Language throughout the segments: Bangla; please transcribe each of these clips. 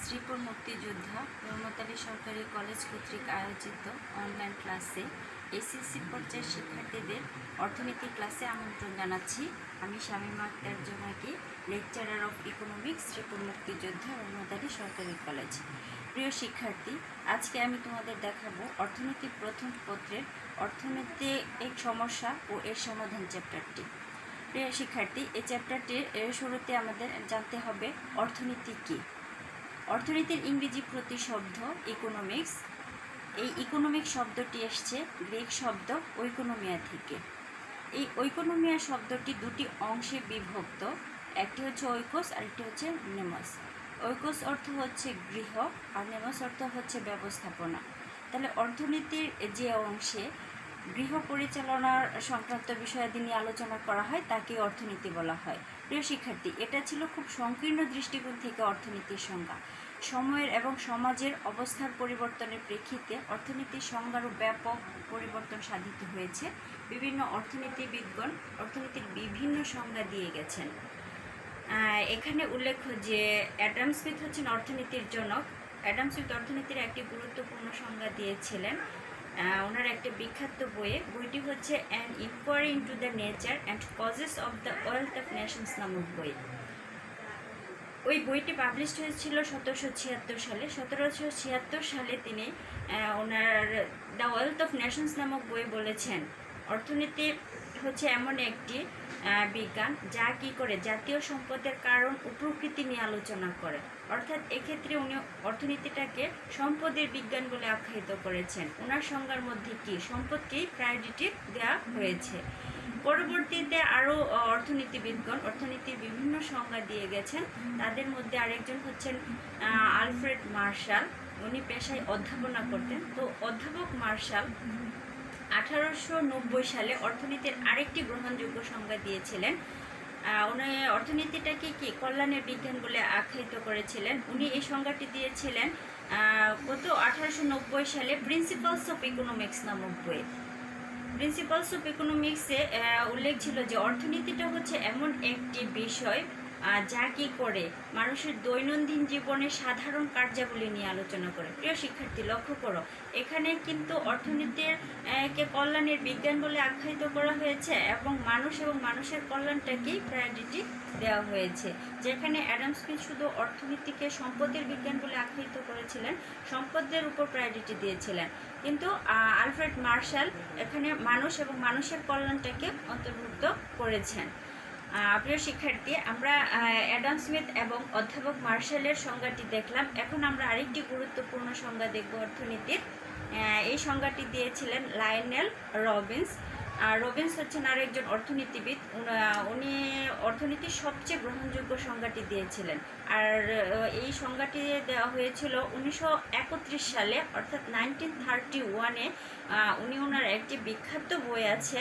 শ্রীপুর মুক্তিযোদ্ধা রহমত সরকারি কলেজ কর্তৃক আয়োজিত অনলাইন ক্লাসে এসএসসি পর্যায়ের শিক্ষার্থীদের অর্থনীতি ক্লাসে আমন্ত্রণ জানাচ্ছি। আমি শামীমা আক্তার জোনাকি, লেকচারার অফ ইকোনমিক্স, শ্রীপুর মুক্তিযোদ্ধা রহমত সরকারি কলেজ। প্রিয় শিক্ষার্থী, আজকে আমি তোমাদের দেখাবো অর্থনীতি প্রথম পত্রের অর্থনৈতিক সমস্যা ও এর সমাধান চ্যাপ্টারটি। প্রিয় শিক্ষার্থী, এই চ্যাপ্টারটির শুরুতে আমাদের জানতে হবে অর্থনীতি কী। অর্থনীতির ইংরেজি প্রতিশব্দ ইকোনমিক্স। এই ইকোনমিক শব্দটি এসছে গ্রিক শব্দ ঐকোনমিয়া থেকে। এই ঐকোনমিয়া শব্দটি দুটি অংশে বিভক্ত, একটি হচ্ছে ঐকোস আর একটি হচ্ছে নেমস। ঐকোস অর্থ হচ্ছে গৃহ আর নেমস অর্থ হচ্ছে ব্যবস্থাপনা। তাহলে অর্থনীতির যে অংশে গৃহ পরিচালনার সংক্রান্ত বিষয়াদি নিয়ে আলোচনা করা হয় তাকে অর্থনীতি বলা হয়। প্রিয় শিক্ষার্থী, এটা ছিল খুব সংকীর্ণ দৃষ্টিকোণ থেকে অর্থনীতির সংজ্ঞা। সময়ের এবং সমাজের অবস্থার পরিবর্তনের প্রেক্ষিতে অর্থনীতির সংজ্ঞারও ব্যাপক পরিবর্তন সাধিত হয়েছে। বিভিন্ন অর্থনীতিবিদগণ অর্থনীতির বিভিন্ন সংজ্ঞা দিয়ে গেছেন। এখানে উল্লেখ্য যে অ্যাডাম স্মিথ হচ্ছেন অর্থনীতির জনক। অ্যাডাম স্মিথ অর্থনীতির একটি গুরুত্বপূর্ণ সংজ্ঞা দিয়েছিলেন ওনার একটা বিখ্যাত বইটি হচ্ছে an inquiry into the nature and causes of the wealth of nations নামক বই। ওই বইটি পাবলিশড হয়েছিল 1776 সালে। 1776 সালে তিনি ওনার দ্য ওয়েলথ অফ নেশনস নামক বই বলেছেন অর্থনীতি হচ্ছে এমন একটি বিজ্ঞান যা কি করে জাতীয় সম্পদের কারণ ও প্রকৃতি নিয়ে আলোচনা করে। অর্থাৎ এক্ষেত্রে উনি অর্থনীতিটাকে সম্পদের বিজ্ঞান বলে আখ্যায়িত করেছেন। ওনার সংজ্ঞার মধ্যে কি সম্পদকেই প্রায়োরিটি দেওয়া হয়েছে। পরবর্তীতে আরও অর্থনীতিবিদগণ অর্থনীতির বিভিন্ন সংজ্ঞা দিয়ে গেছেন। তাদের মধ্যে আরেকজন হচ্ছেন আলফ্রেড মার্শাল। উনি পেশায় অধ্যাপনা করতেন। তো অধ্যাপক মার্শাল 1890 সালে অর্থনীতির আরেকটি গ্রহণযোগ্য সংজ্ঞা দিয়েছিলেন। উনি অর্থনীতিটাকে কি কল্যাণের বিজ্ঞান বলে আখ্যায়িত করেছিলেন। উনি এই সংজ্ঞাটি দিয়েছিলেন 1890 সালে প্রিন্সিপালস অফ ইকোনমিক্স নামক বই। প্রিন্সিপালস অফ ইকোনমিক্সে উল্লেখ ছিল যে অর্থনীতিটা হচ্ছে এমন একটি বিষয় যা কি করে মানুষের দৈনন্দিন জীবনের সাধারণ কার্যাবলী নিয়ে আলোচনা করে। প্রিয় শিক্ষার্থী, লক্ষ্য করো, এখানে কিন্তু অর্থনীতির কে কল্যাণের বিজ্ঞান বলে আখ্যায়িত করা হয়েছে এবং মানুষের কল্যাণটাকেই প্রায়োরিটি দেওয়া হয়েছে। যেখানে অ্যাডাম স্মিথ শুধু অর্থনীতিকে সম্পদের বিজ্ঞান বলে আখ্যায়িত করেছিলেন, সম্পদের উপর প্রায়োরিটি দিয়েছিলেন, কিন্তু আলফ্রেড মার্শাল এখানে মানুষ এবং মানুষের কল্যাণটাকে অন্তর্ভুক্ত করেছেন। প্রিয় শিক্ষার্থী, আমরা অ্যাডাম স্মিথ এবং অধ্যাপক মার্শালের সংজ্ঞাটি দেখলাম। এখন আমরা আরেকটি গুরুত্বপূর্ণ সংজ্ঞা দেখব অর্থনীতির। এই সংজ্ঞাটি দিয়েছিলেন লায়নেল রবিন্স। রবিন্স হচ্ছেন আরেকজন অর্থনীতিবিদ। উনি অর্থনীতির সবচেয়ে গ্রহণযোগ্য সংজ্ঞাটি দিয়েছিলেন। আর এই সংজ্ঞাটি দেওয়া হয়েছিল 1931 সালে, অর্থাৎ 1931-এ। উনি ওনার একটি বিখ্যাত বই আছে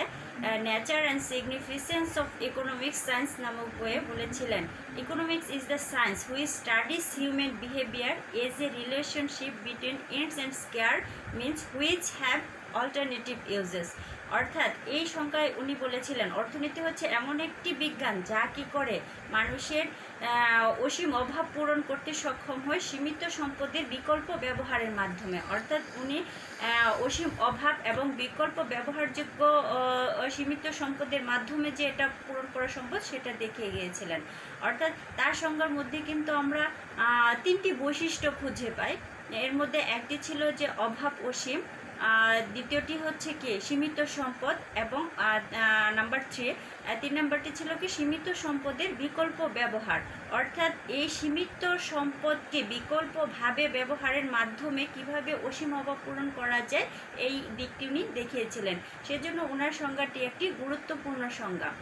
nature and significance of economic science নামক বইয়ে বলেছিলেন economics is the science which studies human behaviour as a relationship between its and scarce means which have alternative uses. অর্থাৎ এই সংখ্যায় উনি বলেছিলেন অর্থনীতি হচ্ছে এমন একটি বিজ্ঞান যা কি করে মানুষের অসীম অভাব পূরণ করতে সক্ষম হয় সীমিত সম্পদের বিকল্প ব্যবহারের মাধ্যমে। অর্থাৎ উনি অসীম অভাব এবং বিকল্প ব্যবহারযোগ্য সীমিত সম্পদের মাধ্যমে যে এটা পূরণ করা সম্ভব সেটা দেখিয়ে গিয়েছিলেন। অর্থাৎ তার সংজ্ঞার মধ্যে কিন্তু আমরা 3টি বৈশিষ্ট্য খুঁজে পাই। এর মধ্যে একটি ছিল যে অভাব অসীম, দ্বিতীয়টি হচ্ছে কি সীমিত সম্পদ, এবং নাম্বার 3 নাম্বারটি ছিল কি সীমিত সম্পদের বিকল্প ব্যবহার। অর্থাৎ এই সীমিত সম্পদকে বিকল্পভাবে ব্যবহারের মাধ্যমে কিভাবে অসীম অভাব পূরণ করা যায় এই দিকটি উনি দেখিয়েছিলেন। সেজন্য ওনার সংজ্ঞাটি একটি গুরুত্বপূর্ণ সংজ্ঞা।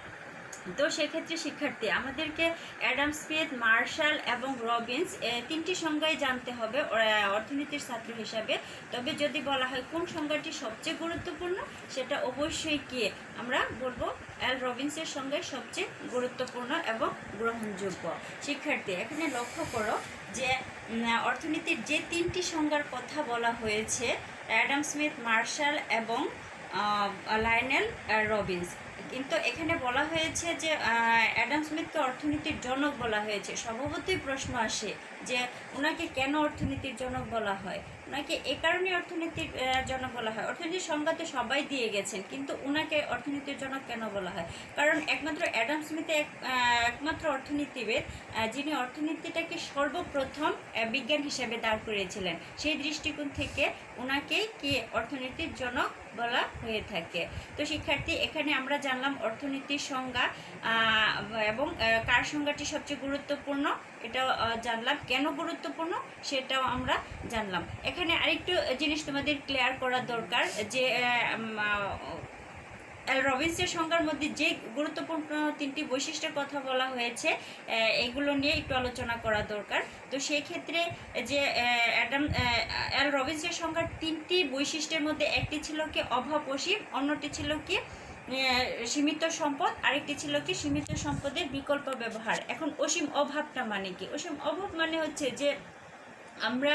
তো সেক্ষেত্রে শিক্ষার্থী, আমাদেরকে অ্যাডাম স্মিথ, মার্শাল এবং রবিন্স 3টি সংজ্ঞাই জানতে হবে অর্থনীতির ছাত্র হিসাবে। তবে যদি বলা হয় কোন সংজ্ঞাটি সবচেয়ে গুরুত্বপূর্ণ, সেটা অবশ্যই কি আমরা বলবো এল রবিন্সের সংজ্ঞাই সবচেয়ে গুরুত্বপূর্ণ এবং গ্রহণযোগ্য। শিক্ষার্থী, এখানে লক্ষ্য করো যে অর্থনীতির যে 3টি সংজ্ঞার কথা বলা হয়েছে অ্যাডাম স্মিথ, মার্শাল এবং লায়নেল রবিন্স, কিন্তু এখানে বলা হয়েছে যে অ্যাডাম স্মিথকে অর্থনীতির জনক বলা হয়েছে। স্বভাবতই প্রশ্ন আসে যে ওনাকে কেন অর্থনীতির জনক বলা হয়। ওনাকে এ কারণে অর্থনীতির জনক বলা হয়। অর্থনীতির সংজ্ঞা তো সবাই দিয়ে গেছেন, কিন্তু ওনাকে অর্থনীতির জনক কেন বলা হয়? কারণ একমাত্র অ্যাডাম স্মিথ একমাত্র অর্থনীতিবিদ যিনি অর্থনীতিটাকে সর্বপ্রথম বিজ্ঞান হিসেবে দাঁড় করিয়েছিলেন। সেই দৃষ্টিকোণ থেকে ওনাকেই কি অর্থনীতির জনক বলা হয়ে থাকে। তো শিক্ষার্থী, এখানে আমরা জানলাম অর্থনীতির সংজ্ঞা এবং কার সংজ্ঞাটি সবচেয়ে গুরুত্বপূর্ণ এটাও জানলাম, কেন গুরুত্বপূর্ণ সেটাও আমরা জানলাম। এখানে আরেকটু জিনিস তোমাদের ক্লিয়ার করা দরকার যে এল রবিন্সের সংজ্ঞার মধ্যে যে গুরুত্বপূর্ণ 3টি বৈশিষ্ট্যের কথা বলা হয়েছে এগুলো নিয়ে একটু আলোচনা করা দরকার। তো সেই ক্ষেত্রে যে এল রবিন্সের সংজ্ঞার 3টি বৈশিষ্ট্যের মধ্যে একটি ছিল কি অভাব অসীম, অন্যটি ছিল কি সীমিত সম্পদ, আরেকটি ছিল কি সীমিত সম্পদের বিকল্প ব্যবহার। এখন অসীম অভাবটা মানে কি? অসীম অভাব মানে হচ্ছে যে আমরা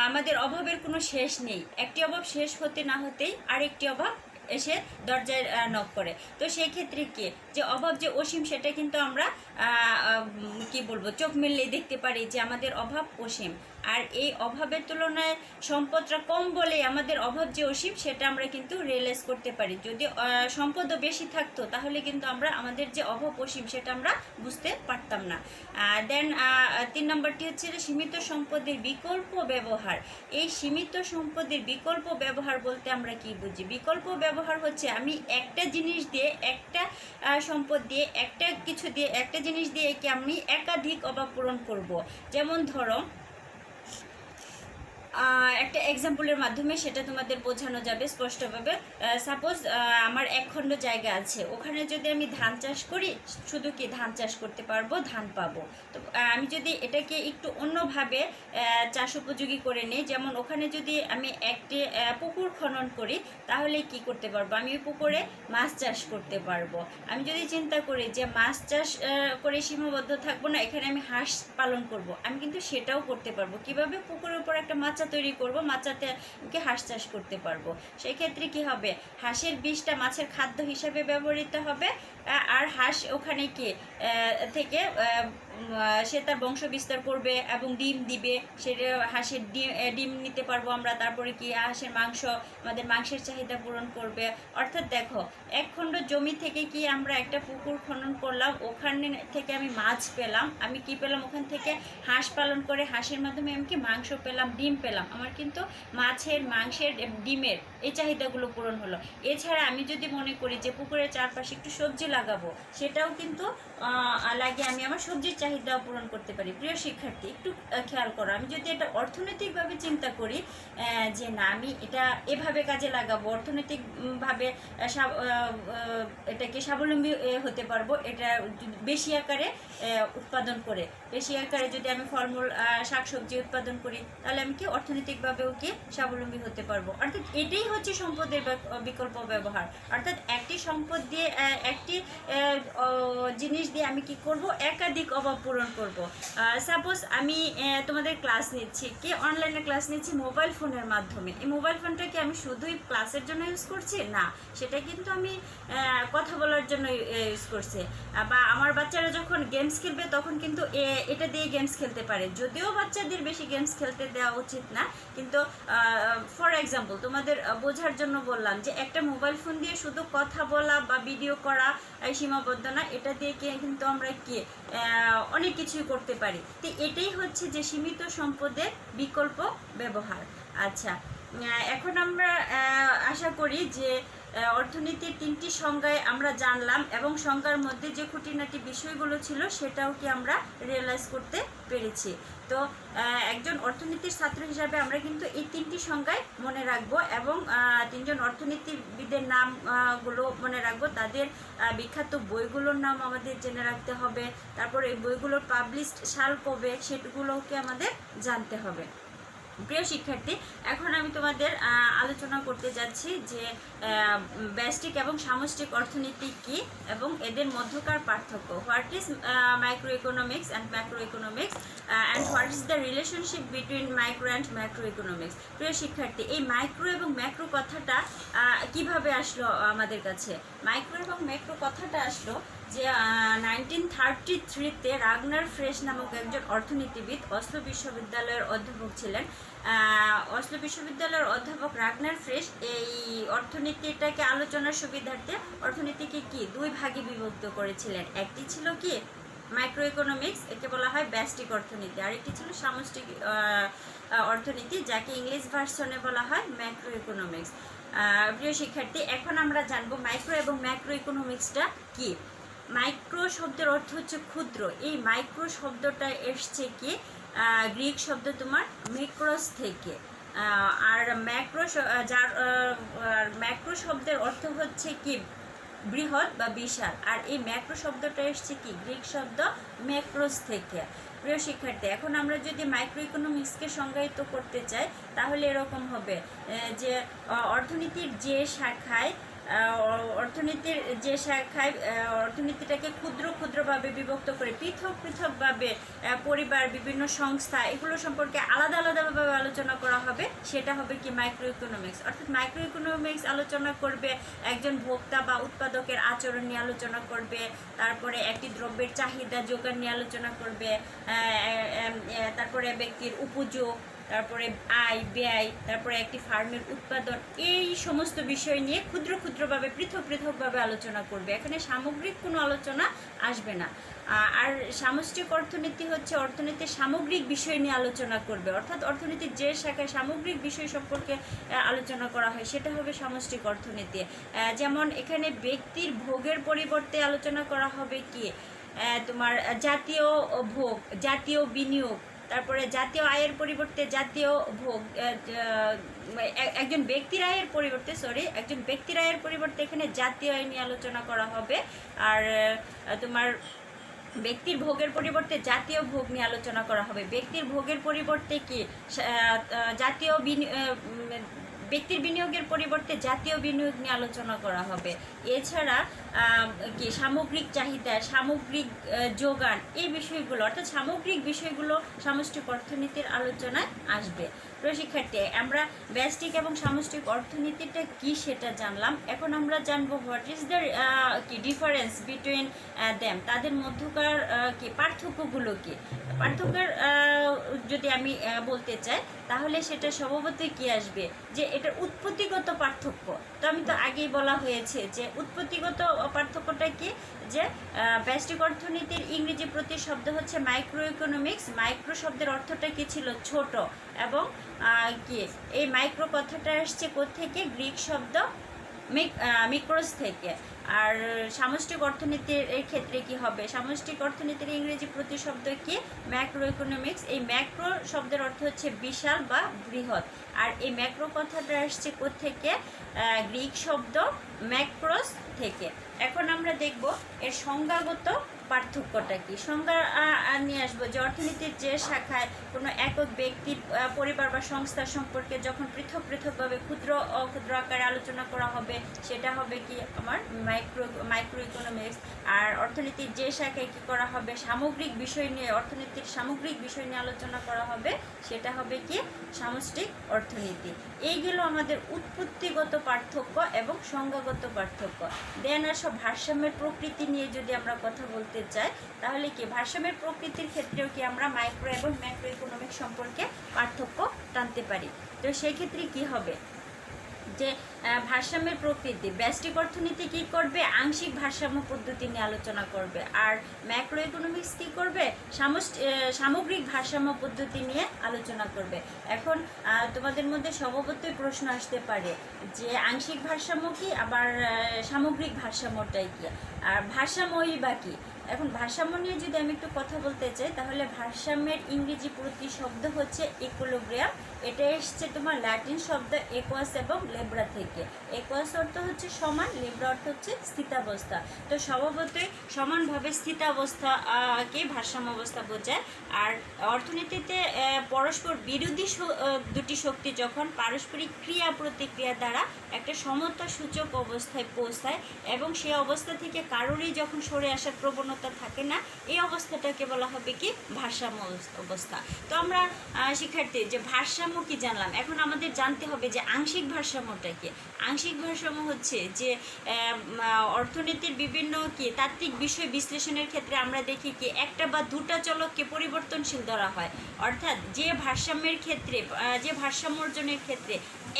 আমাদের অভাবের কোনো শেষ নেই, একটি অভাব শেষ হতে না হতেই আরেকটি অভাব এসে দরজায় নক করে। তো সেই ক্ষেত্রে কি যে অভাব যে অসীম সেটা কিন্তু আমরা কি বলবো চোখ মেললেই দেখতে পারি যে আমাদের অভাব অসীম। আর এই অভাবের তুলনায় সম্পদটা কম বলে আমাদের অভাব যে অসীম সেটা আমরা কিন্তু রিয়েলাইজ করতে পারি। যদি সম্পদও বেশি থাকতো তাহলে কিন্তু আমরা আমাদের যে অভাব অসীম সেটা আমরা বুঝতে পারতাম না। দেন 3 নম্বরটি হচ্ছে সীমিত সম্পদের বিকল্প ব্যবহার। এই সীমিত সম্পদের বিকল্প ব্যবহার বলতে আমরা কি বুঝি? বিকল্প ব্যবহার হচ্ছে আমি একটা জিনিস দিয়ে, একটা সম্পদ দিয়ে, একটা কিছু দিয়ে, একটা জিনিস দিয়ে কি আমি একাধিক অভাব পূরণ করব। যেমন ধরো একটা এক্সাম্পলের মাধ্যমে সেটা তোমাদের বোঝানো যাবে স্পষ্টভাবে। সাপোজ আমার 1 খণ্ড জায়গা আছে, ওখানে যদি আমি ধান চাষ করি, শুধু কি ধান চাষ করতে পারবো, ধান পাবো। তো আমি যদি এটাকে একটু অন্যভাবে চাষ উপযোগী করে নিই, যেমন ওখানে যদি আমি একটি পুকুর খনন করি তাহলে কি করতে পারবো? আমি ওই পুকুরে মাছ চাষ করতে পারবো। আমি যদি চিন্তা করি যে মাছ চাষ করে সীমাবদ্ধ থাকবো না, এখানে আমি হাঁস পালন করব, আমি কিন্তু সেটাও করতে পারবো। কিভাবে? পুকুরের উপর একটা মাচা তৈরি করব, মাচাতে হাঁস চাষ করতে পারবো। সেই ক্ষেত্রে কি হবে? হাঁসের বিষটা মাছের খাদ্য হিসাবে ব্যবহৃত হবে, আর হাঁস ওখানে কি থেকে সে তার বংশ বিস্তার করবে এবং ডিম দিবে। সে হাঁসের ডিম নিতে পারবো আমরা। তারপরে কি হাঁসের মাংস, আমাদের মাংসের চাহিদা পূরণ করবে। অর্থাৎ দেখো, 1 খণ্ড জমি থেকে কি আমরা একটা পুকুর খনন করলাম, ওখানে থেকে আমি মাছ পেলাম, আমি কি পেলাম? ওখান থেকে হাঁস পালন করে হাঁসের মাধ্যমে আমি কি মাংস পেলাম, ডিম পেলাম। আমার কিন্তু মাছের, মাংসের, ডিমের এই চাহিদাগুলো পূরণ হলো। এছাড়া আমি যদি মনে করি যে পুকুরের চারপাশে একটু সবজি লাগাবো, সেটাও কিন্তু লাগিয়ে আমি আমার সবজির চাহিদাও পূরণ করতে পারি। প্রিয় শিক্ষার্থী, একটু খেয়াল করো, আমি যদি এটা অর্থনৈতিকভাবে চিন্তা করি যে না আমি এটা এভাবে কাজে লাগাবো, অর্থনৈতিকভাবে এটাকে স্বাবলম্বী হতে পারবো, এটা বেশি আকারে উৎপাদন করে, বেশি আকারে যদি আমি ফলমূল শাকসবজি উৎপাদন করি তাহলে আমি কি অর্থনৈতিকভাবেও কি স্বাবলম্বী হতে পারবো। অর্থাৎ এটাই হচ্ছে সম্পদের বিকল্প ব্যবহার। অর্থাৎ একটি সম্পদ দিয়ে, একটি জিনিস দিয়ে আমি কি করব? একাধিক অভাব পূরণ করব। সাপোজ আমি তোমাদের ক্লাস নিচ্ছি, কি অনলাইনে ক্লাস নিচ্ছি মোবাইল ফোনের মাধ্যমে। এই মোবাইল ফোনটা কি আমি শুধুই ক্লাসের জন্য ইউজ করছি? না, সেটা কিন্তু আমি কথা বলার জন্য ইউজ করছি। বা আমার বাচ্চারা যখন গেমস খেলবে তখন কিন্তু এটা দিয়ে গেমস খেলতে পারে। যদিও বাচ্চাদের বেশি গেমস খেলতে দেওয়া উচিত না, কিন্তু ফর এক্সাম্পল তোমাদের বোঝার জন্য বললাম যে একটা মোবাইল ফোন দিয়ে শুধু কথা বলা বা ভিডিও করা সীমাবদ্ধ না, এটা দিয়ে কিন্তু আমরা কি অনেক কিছুই করতে পারি। তো এটাই হচ্ছে যে সীমিত সম্পদের বিকল্প ব্যবহার। আচ্ছা, এখন আমরা আশা করি যে অর্থনীতির 3টি সংজ্ঞায় আমরা জানলাম এবং সংজ্ঞার মধ্যে যে খুঁটিনাটি বিষয়গুলো ছিল সেটাও কি আমরা রিয়েলাইজ করতে পেরেছি। তো একজন অর্থনীতির ছাত্র হিসাবে আমরা কিন্তু এই 3টি সংজ্ঞায় মনে রাখবো এবং 3জন অর্থনীতিবিদের নামগুলো মনে রাখবো। তাদের বিখ্যাত বইগুলোর নাম আমাদের জেনে রাখতে হবে। তারপর এই বইগুলোর পাবলিশড সাল কবে সেগুলোকে আমাদের জানতে হবে। প্রিয় শিক্ষার্থী, এখন আমি তোমাদের আলোচনা করতে যাচ্ছি যে ব্যষ্টিক এবং সামষ্টিক অর্থনীতি কি এবং এদের মধ্যকার পার্থক্য। What is micro economics and macro economics and what is the relationship between micro and macro economics. প্রিয় শিক্ষার্থী, এই মাইক্রো এবং ম্যাক্রো কথাটা কিভাবে আসলো আমাদের কাছে? মাইক্রো এবং ম্যাক্রো কথাটা আসলো যে 1933-তে রাগনার ফ্রেশ নামক একজন অর্থনীতিবিদ অসলো বিশ্ববিদ্যালয়ের অধ্যাপক ছিলেন। অসলো বিশ্ববিদ্যালয়ের অধ্যাপক রাগনার ফ্রেশ এই অর্থনীতিটাকে আলোচনার সুবিধার্থে অর্থনীতিকে কি দুই ভাগে বিভক্ত করেছিলেন। একটি ছিল কি মাইক্রো ইকোনমিক্স, একে বলা হয় ব্যষ্টিক অর্থনীতি, আর একটি ছিল সামষ্টিক অর্থনীতি, যাকে ইংলিশ ভার্সনে বলা হয় ম্যাক্রো ইকোনমিক্স। প্রিয় শিক্ষার্থী, এখন আমরা জানবো মাইক্রো এবং ম্যাক্রো ইকোনমিক্সটা কি। মাইক্রো শব্দের অর্থ হচ্ছে ক্ষুদ্র। এই মাইক্রো শব্দটা এসছে কি গ্রিক শব্দ তোমার মিক্রোস থেকে। আর ম্যাক্রো ম্যাক্রো শব্দের অর্থ হচ্ছে কি বৃহৎ বা বিশাল। আর এই ম্যাক্রো শব্দটা এসছে কি গ্রিক শব্দ ম্যাক্রোস থেকে। প্রিয় শিক্ষার্থী, এখন আমরা যদি মাইক্রো ইকোনমিক্সকে সংজ্ঞায়িত করতে চাই তাহলে এরকম হবে যে অর্থনীতির যে শাখায় অর্থনীতিটাকে ক্ষুদ্র ক্ষুদ্রভাবে বিভক্ত করে পৃথক পৃথকভাবে পরিবার, বিভিন্ন সংস্থা, এগুলো সম্পর্কে আলাদা আলাদাভাবে আলোচনা করা হবে, সেটা হবে কি মাইক্রো ইকোনমিক্স। অর্থাৎ মাইক্রো ইকোনমিক্স আলোচনা করবে একজন ভোক্তা বা উৎপাদকের আচরণ নিয়ে আলোচনা করবে, তারপরে একটি দ্রব্যের চাহিদা যোগান নিয়ে আলোচনা করবে, তারপরে ব্যক্তির উপযোগ, তারপরে আয় ব্যয়, তারপরে একটি ফার্মের উৎপাদন, এই সমস্ত বিষয় নিয়ে ক্ষুদ্র ক্ষুদ্রভাবে পৃথক পৃথকভাবে আলোচনা করবে। এখানে সামগ্রিক কোনো আলোচনা আসবে না। আর সামষ্টিক অর্থনীতি হচ্ছে অর্থনীতির সামগ্রিক বিষয় নিয়ে আলোচনা করবে, অর্থাৎ অর্থনীতির যে শাখায় সামগ্রিক বিষয় সম্পর্কে আলোচনা করা হয় সেটা হবে সামষ্টিক অর্থনীতি। যেমন এখানে ব্যক্তির ভোগের পরিবর্তে আলোচনা করা হবে কি তোমার জাতীয় ভোগ, জাতীয় বিনিয়োগ, তারপরে জাতীয় আয়ের পরিবর্তে জাতীয় ভোগ, একজন ব্যক্তির আয়ের পরিবর্তে এখানে জাতীয় আয় নিয়ে আলোচনা করা হবে। আর তোমার ব্যক্তির ভোগের পরিবর্তে জাতীয় ভোগ নিয়ে আলোচনা করা হবে। ব্যক্তির ভোগের পরিবর্তে কি ব্যক্তির বিনিয়োগের পরিবর্তে জাতীয় বিনিয়োগ নিয়ে আলোচনা করা হবে। এছাড়া কি সামগ্রিক চাহিদা, সামগ্রিক যোগান, এই বিষয়গুলো অর্থাৎ সামগ্রিক বিষয়গুলো সামষ্টিক অর্থনীতির আলোচনায় আসবে। প্রিয় শিক্ষার্থী, আমরা ব্যষ্টিক এবং সামষ্টিক অর্থনীতিটা কি সেটা জানলাম। এখন আমরা জানবো হোয়াট ইজ দ্য কি ডিফারেন্স বিটুইন দ্যাম, তাদের মধ্যকার কি পার্থক্যগুলো কি। পার্থক্যের যদি আমি বলতে চাই তাহলে সেটা স্বভাবতই কি আসবে যে এটার উৎপত্তিগত পার্থক্য। তো আমি তো আগেই বলা হয়েছে যে উৎপত্তিগত পার্থক্যটা কি, যে ব্যষ্টিক অর্থনীতির ইংরেজি প্রতিশব্দ হচ্ছে মাইক্রো ইকোনমিক্স। মাইক্রো শব্দের অর্থটা কি ছিল ছোট, এবং কি এই মাইক্রো কথাটা আসছে কোত্থেকে গ্রিক শব্দ মিক্রোস থেকে। আর সামষ্টিক অর্থনীতির ক্ষেত্রে কি হবে, সামষ্টিক অর্থনীতির ইংরেজি প্রতিশব্দ কি ম্যাক্রো ইকোনমিক্স। এই ম্যাক্রো শব্দের অর্থ হচ্ছে বিশাল বা বৃহৎ। আর এই ম্যাক্রো কথাটা আসছে কোত্থেকে গ্রিক শব্দ ম্যাক্রোস থেকে। এখন আমরা দেখব এর সংজ্ঞাগত পার্থক্যটা কি। সংজ্ঞা নিয়ে আসবো যে অর্থনীতির যে শাখায় কোনো একক ব্যক্তির, পরিবার বা সংস্থা সম্পর্কে যখন পৃথক পৃথকভাবে ক্ষুদ্র ক্ষুদ্র আকারে আলোচনা করা হবে সেটা হবে কি আমার মাইক্রো ইকোনমিক্স। আর অর্থনীতির যে শাখায় কী করা হবে সামগ্রিক বিষয় নিয়ে, অর্থনীতির সামগ্রিক বিষয় নিয়ে আলোচনা করা হবে সেটা হবে কি সামষ্টিক অর্থনীতি। এইগুলো আমাদের উৎপত্তিগত পার্থক্য এবং সংজ্ঞাগত পার্থক্য। দেন আসো ভারসাম্যের প্রকৃতি নিয়ে যদি আমরা কথা বলতে চাই তাহলে কি ভারসাম্যের প্রকৃতির ক্ষেত্রেও কি আমরা মাইক্রো এবং ম্যাক্রো ইকোনমিক সম্পর্কে পার্থক্য টানতে পারি। তো সেই ক্ষেত্রে কি হবে যে ভারসাম্যের প্রকৃতি, ব্যষ্টিক অর্থনীতি কী করবে আংশিক ভারসাম্য পদ্ধতি নিয়ে আলোচনা করবে, আর ম্যাক্রো ইকোনমিক্স কী করবে সামগ্রিক ভারসাম্য পদ্ধতি নিয়ে আলোচনা করবে। এখন তোমাদের মধ্যে স্বভাবতই প্রশ্ন আসতে পারে যে আংশিক ভারসাম্য কী, আবার সামগ্রিক ভারসাম্যটাই কী, আর ভারসাম্যই বা কী। এখন ভারসাম্য নিয়ে যদি আমি একটু কথা বলতে চাই, তাহলে ভারসাম্যের ইংরেজি প্রতিশব্দ হচ্ছে ইকুইলিব্রিয়াম। এটা এসছে তোমার ল্যাটিন শব্দ একুয়াস এবং লেব্রা থেকে। একুয়াস অর্থ হচ্ছে সমান, লেব্রা অর্থ হচ্ছে স্থিতাবস্থা। তো স্বভাবতই সমানভাবে স্থিতাবস্থাকে ভারসাম্য অবস্থা বোঝায়। আর অর্থনীতিতে পরস্পর বিরোধী দুটি শক্তি যখন পারস্পরিক ক্রিয়া প্রতিক্রিয়া দ্বারা একটা সমতা সূচক অবস্থায় পৌঁছায় এবং সেই অবস্থা থেকে কারোরই যখন সরে আসার প্রবণতা থাকে না, এই অবস্থাটাকে বলা হবে কি ভারসাম্য অবস্থা। তো আমরা শিক্ষার্থী যে ভারসাম্য কি জানলাম, এখন আমাদের জানতে হবে যে আংশিক ভারসাম্যটা কি। আংশিক ভারসাম্য হচ্ছে যে অর্থনীতির বিভিন্ন কি তাত্ত্বিক বিষয় বিশ্লেষণের ক্ষেত্রে আমরা দেখি কি একটা বা দুটা চলককে পরিবর্তনশীল ধরা হয়। অর্থাৎ যে ভারসাম্যের ক্ষেত্রে যে ভারসাম্য অর্জনের ক্ষেত্রে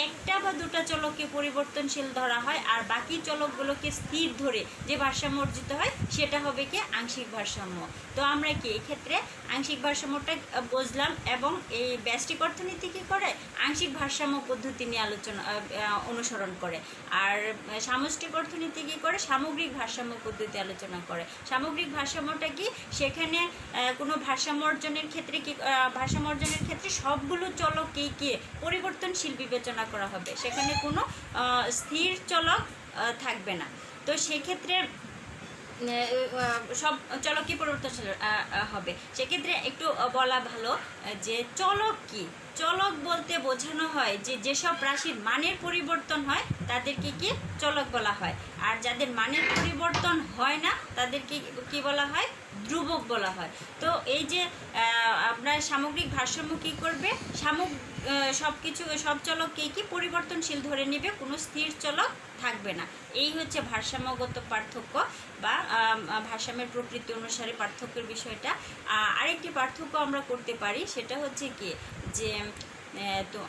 একটা বা দুটা চলককে পরিবর্তনশীল ধরা হয় আর বাকি চলকগুলোকে স্থির ধরে যে ভারসাম্য অর্জিত হয় সেটা হবে কি আংশিক ভারসাম্য। তো আমরা কি এক্ষেত্রে আংশিক ভারসাম্যটা বুঝলাম এবং এই ব্যষ্টিক অর্থনীতি কী করে আংশিক ভারসাম্য পদ্ধতি নিয়ে অনুসরণ করে। আর সামষ্টিক অর্থনীতি কী করে সামগ্রিক ভারসাম্য পদ্ধতি আলোচনা করে। সামগ্রিক ভারসাম্যটা কি, সেখানে কোনো ভারসাম্য অর্জনের ক্ষেত্রে কি ভারসাম্য অর্জনের ক্ষেত্রে সবগুলো চলককেই কি পরিবর্তনশীল বিবেচনা করা হবে, সেখানে কোনো স্থির চলক থাকবে না। তো সেক্ষেত্রে সব চলকই পরিবর্তনশীল হবে। সেক্ষেত্রে একটু বলা ভালো যে চলক কি। চলক বলতে বোঝানো হয় যে যেসব রাশির মানের পরিবর্তন হয় তাদেরকে কি চলক বলা হয়, আর যাদের মানের পরিবর্তন হয় না তাদেরকে কি বলা হয় ধ্রুবক বলা হয়। তো এই যে আপনার সামগ্রিক ভারসাম্য কী করবে, সব চলককেই কি পরিবর্তনশীল ধরে নেবে, কোনো স্থির চলক থাকবে না। এই হচ্ছে ভারসাম্যগত পার্থক্য বা ভারসাম্যের প্রকৃতি অনুসারে পার্থক্যের বিষয়টা। আরেকটি পার্থক্য আমরা করতে পারি, সেটা হচ্ছে কি যে তো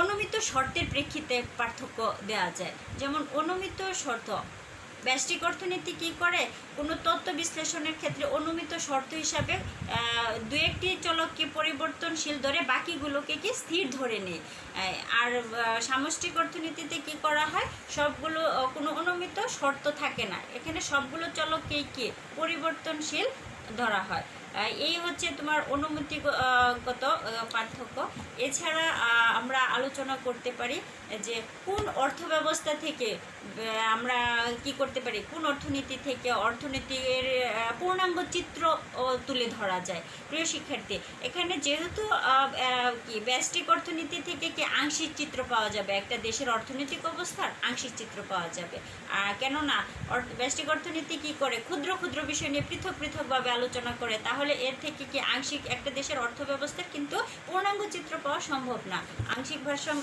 অনুমিত শর্তের প্রেক্ষিতে পার্থক্য দেওয়া যায়। যেমন অনুমিত শর্ত, ব্যষ্টিক অর্থনীতি কী করে কোনো তত্ত্ব বিশ্লেষণের ক্ষেত্রে অনুমিত শর্ত হিসাবে দু একটি চলককে পরিবর্তনশীল ধরে বাকিগুলোকে কি স্থির ধরে নেয়। আর সামষ্টিক অর্থনীতিতে কি করা হয়, সবগুলো কোনো অনুমিত শর্ত থাকে না, এখানে সবগুলো চলককেই কি পরিবর্তনশীল ধরা হয়। এই হচ্ছে তোমার অনুমিতিগত পার্থক্য। এছাড়া আমরা আলোচনা করতে পারি যে কোন অর্থব্যবস্থা থেকে আমরা কি করতে পারি, কোন অর্থনীতি থেকে অর্থনীতির পূর্ণাঙ্গ চিত্র তুলে ধরা যায়। প্রিয় শিক্ষার্থী, এখানে যেহেতু কি ব্যষ্টিক অর্থনীতি থেকে কি আংশিক চিত্র পাওয়া যাবে, একটা দেশের অর্থনৈতিক অবস্থার আংশিক চিত্র পাওয়া যাবে। কেননা ব্যষ্টিক অর্থনীতি কি করে ক্ষুদ্র ক্ষুদ্র বিষয় নিয়ে পৃথক পৃথকভাবে আলোচনা করে, তাহলে এর থেকে কি আংশিক একটা দেশের অর্থব্যবস্থার কিন্তু পূর্ণাঙ্গ চিত্র পাওয়া সম্ভব না। আংশিক ভারসাম্য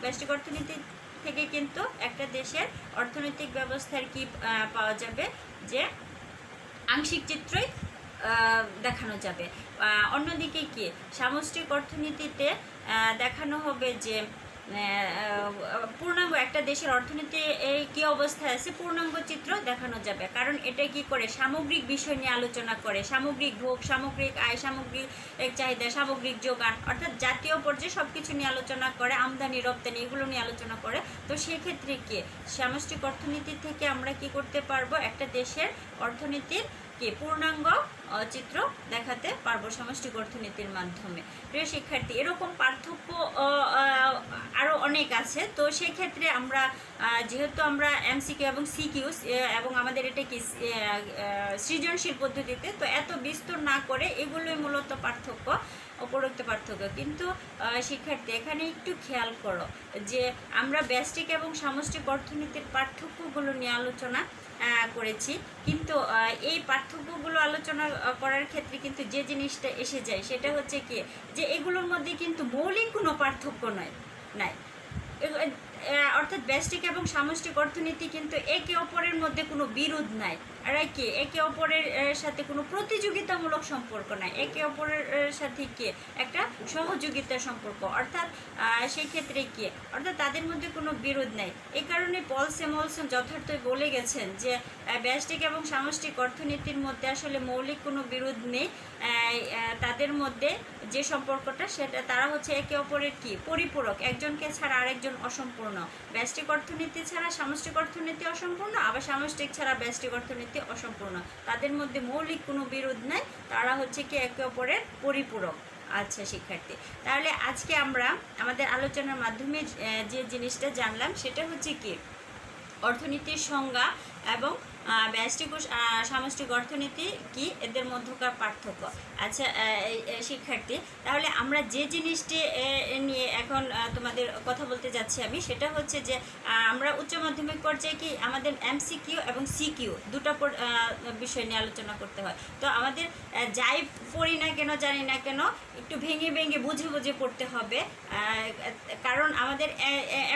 ব্যষ্টিক অর্থনীতি থেকে কিন্তু একটা দেশের অর্থনৈতিক ব্যবস্থার কি পাওয়া যাবে যে আংশিক চিত্রই দেখানো যাবে। অন্যদিকে কি সামষ্টিক অর্থনীতিতে দেখানো হবে যে পূর্ণাঙ্গ একটা দেশের অর্থনীতি কী অবস্থায় আছে পূর্ণাঙ্গ চিত্র দেখানো যাবে, কারণ এটা কি করে সামগ্রিক বিষয় নিয়ে আলোচনা করে, সামগ্রিক ভোগ, সামগ্রিক আয়, সামগ্রিক চাহিদা, সামগ্রিক যোগান, অর্থাৎ জাতীয় পর্যায়ে সব কিছু নিয়ে আলোচনা করে, আমদানি রপ্তানি এগুলো নিয়ে আলোচনা করে। তো সেক্ষেত্রে কি সামষ্টিক অর্থনীতি থেকে আমরা কি করতে পারবো, একটা দেশের অর্থনীতির কি পূর্ণাঙ্গ চিত্র দেখাতে পারবো সামষ্টিক অর্থনীতির মাধ্যমে। প্রিয় শিক্ষার্থী, এরকম পার্থক্য আরও অনেক আছে। তো সেক্ষেত্রে আমরা যেহেতু আমরা এমসিকিউ এবং সিকিউ এবং আমাদের এটা কি সৃজনশীল পদ্ধতিতে, তো এত বিস্তর না করে এগুলোই মূলত পার্থক্য, উপরোক্ত পার্থক্য। কিন্তু শিক্ষার্থী এখানে একটু খেয়াল করো যে আমরা ব্যষ্টিক এবং সামষ্টিক অর্থনীতির পার্থক্যগুলো নিয়ে আলোচনা করেছি, কিন্তু এই পার্থক্যগুলো আলোচনা করার ক্ষেত্রে কিন্তু যে জিনিসটা এসে যায় সেটা হচ্ছে কি যে এগুলোর মধ্যে কিন্তু মৌলিক কোনো পার্থক্য নাই। অর্থাৎ ব্যষ্টিক এবং সামষ্টিক অর্থনীতি কিন্তু একে অপরের মধ্যে কোনো বিরোধ নাই, আর কি একে অপরের সাথে কোনো প্রতিযোগিতামূলক সম্পর্ক নাই, একে অপরের সাথে কি একটা সহযোগিতার সম্পর্ক, অর্থাৎ সেই ক্ষেত্রে কি অর্থাৎ তাদের মধ্যে কোনো বিরোধ নাই। এই কারণে পল স্যামুয়েলসন যথার্থই বলে গেছেন যে ব্যষ্টিক এবং সামষ্টিক অর্থনীতির মধ্যে আসলে মৌলিক কোনো বিরোধ নেই, তাদের মধ্যে যে সম্পর্কটা সেটা তারা হচ্ছে একে অপরের কি পরিপূরক, একজনকে ছাড়া আরেকজন অসম্পূর্ণ। ব্যষ্টিক অর্থনীতি ছাড়া সামষ্টিক অর্থনীতি অসম্পূর্ণ, আবার সামষ্টিক ছাড়া ব্যষ্টিক অর্থনীতি অসম্পূর্ণ। তাদের মধ্যে মৌলিক কোনো বিরোধ নাই, তারা হচ্ছে কি একে অপরের পরিপূরক। আচ্ছা শিক্ষার্থী, তাহলে আজকে আমরা আমাদের আলোচনার মাধ্যমে যে জিনিসটা জানলাম সেটা হচ্ছে কি অর্থনীতির সংজ্ঞা এবং ব্যষ্টিক ও সামষ্টিক অর্থনীতি কি, এদের মধ্যকার পার্থক্য। আচ্ছা শিক্ষার্থী, তাহলে আমরা যে জিনিসটি নিয়ে এখন তোমাদের কথা বলতে যাচ্ছি আমি, সেটা হচ্ছে যে আমরা উচ্চ মাধ্যমিক পর্যায়ে কি আমাদের এমসিকিউ এবং সিকিউ দুটো বিষয় নিয়ে আলোচনা করতে হয়। তো আমাদের যাই পড়ি না কেন জানি না কেন একটু ভেঙে ভেঙে বুঝে বুঝে পড়তে হবে, কারণ আমাদের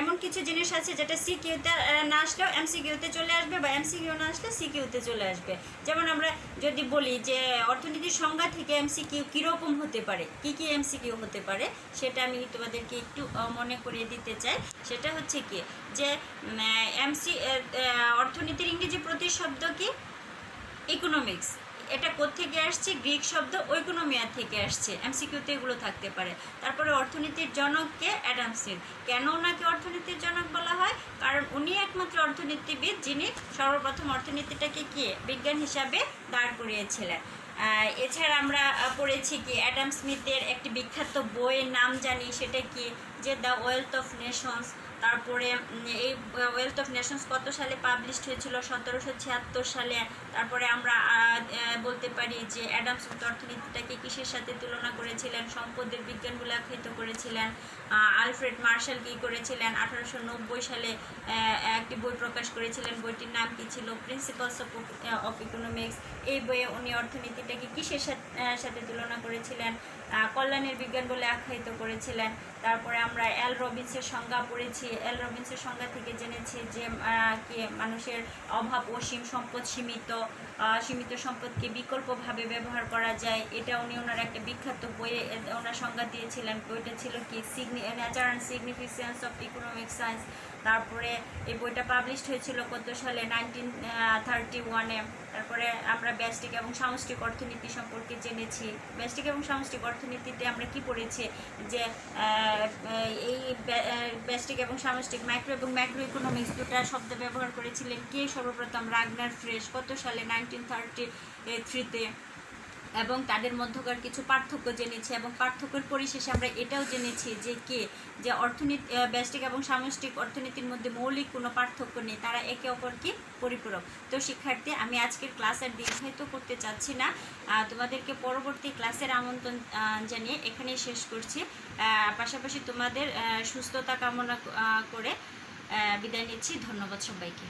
এমন কিছু জিনিস আছে যেটা সিকিউতে না আসলেও এমসিকিউতে চলে আসবে, বা এমসিকিউ না আসলে সিকিউতে চলে আসবে। যেমন আমরা যদি বলি যে অর্থনীতির সংজ্ঞা থেকে এমসিকিউ কীরকম হতে পারে, কি কি এমসিকিউ হতে পারে, সেটা আমি তোমাদেরকে একটু মনে করিয়ে দিতে চাই। সেটা হচ্ছে কি যে অর্থনীতির ইংরেজি প্রতিশব্দ কি ইকোনমিক্স, এটা কোত্থেকে আসছে, গ্রিক শব্দ ওইকোনমিয়া থেকে আসছে, এমসিকিউতে এগুলো থাকতে পারে। তারপরে অর্থনীতির জনককে অ্যাডাম স্মিথ, কেন ওনাকে অর্থনীতির জনক বলা হয়, কারণ উনি একমাত্র অর্থনীতিবিদ যিনি সর্বপ্রথম অর্থনীতিটাকে কি বিজ্ঞান হিসাবে দাঁড় করিয়েছিলেন। এছাড়া আমরা পড়েছি কি অ্যাডাম স্মিথের একটি বিখ্যাত বইয়ের নাম জানি, সেটা কি যে দ্য ওয়েলথ অফ নেশনস। তারপরে এই ওয়েলথ অফ নেশনস কত সালে পাবলিশড হয়েছিল, 1776 সালে। তারপরে আমরা বলতে পারি যে অ্যাডাম স্মিথ অর্থনীতিটাকে কিসের সাথে তুলনা করেছিলেন, সম্পদের বিজ্ঞান বলে আখ্যায়িত করেছিলেন। আলফ্রেড মার্শাল কী করেছিলেন, 1890 সালে একটি বই প্রকাশ করেছিলেন, বইটির নাম কী ছিল, প্রিন্সিপালস অফ ইকোনমিক্স। এই বইয়ে উনি অর্থনীতিটাকে কিসের সাথে তুলনা করেছিলেন, কল্যাণের বিজ্ঞান বলে আখ্যায়িত করেছিলেন। তারপরে আমরা এল রবিন্সের সংজ্ঞা পড়েছি, এল রবিন্সের সংজ্ঞা থেকে জেনেছি যে কি মানুষের অভাব অসীম, সম্পদ সীমিত, সীমিত সম্পদকে বিকল্পভাবে ব্যবহার করা যায়। এটা উনি ওনার একটা বিখ্যাত বইয়ে ওনার সংজ্ঞা দিয়েছিলেন। বইটা ছিল কি nature and significance of economic science. তারপরে এই বইটা পাবলিশড হয়েছিল কত সালে, 1931-এ। তারপরে আমরা ব্যষ্টিক এবং সামষ্টিক অর্থনীতি সম্পর্কে জেনেছি। ব্যষ্টিক এবং সামষ্টিক অর্থনীতিতে আমরা কি পড়েছি যে এই ব্যষ্টিক এবং সামষ্টিক মাইক্রো এবং ম্যাক্রো ইকোনমিক্স দুটা শব্দ ব্যবহার করেছিলেন কে, সর্বপ্রথম রাগনার ফ্রেশ, কত সালে, 1933-তে। এবং তাদের মধ্যকার কিছু পার্থক্য জেনেছি, এবং পার্থক্যের পরিশেষে আমরা এটাও জেনেছি যে যে অর্থনীতি ব্যষ্টিক এবং সামষ্টিক অর্থনীতির মধ্যে মৌলিক কোনো পার্থক্য নেই, তারা একে অপরকে পরিপূরক। তো শিক্ষার্থী, আমি আজকের ক্লাস আর দীর্ঘায়িত করতে চাচ্ছি না, তোমাদেরকে পরবর্তী ক্লাসের আমন্ত্রণ জানিয়ে এখানেই শেষ করছি। পাশাপাশি তোমাদের সুস্থতা কামনা করে বিদায় নিচ্ছি। ধন্যবাদ সবাইকে।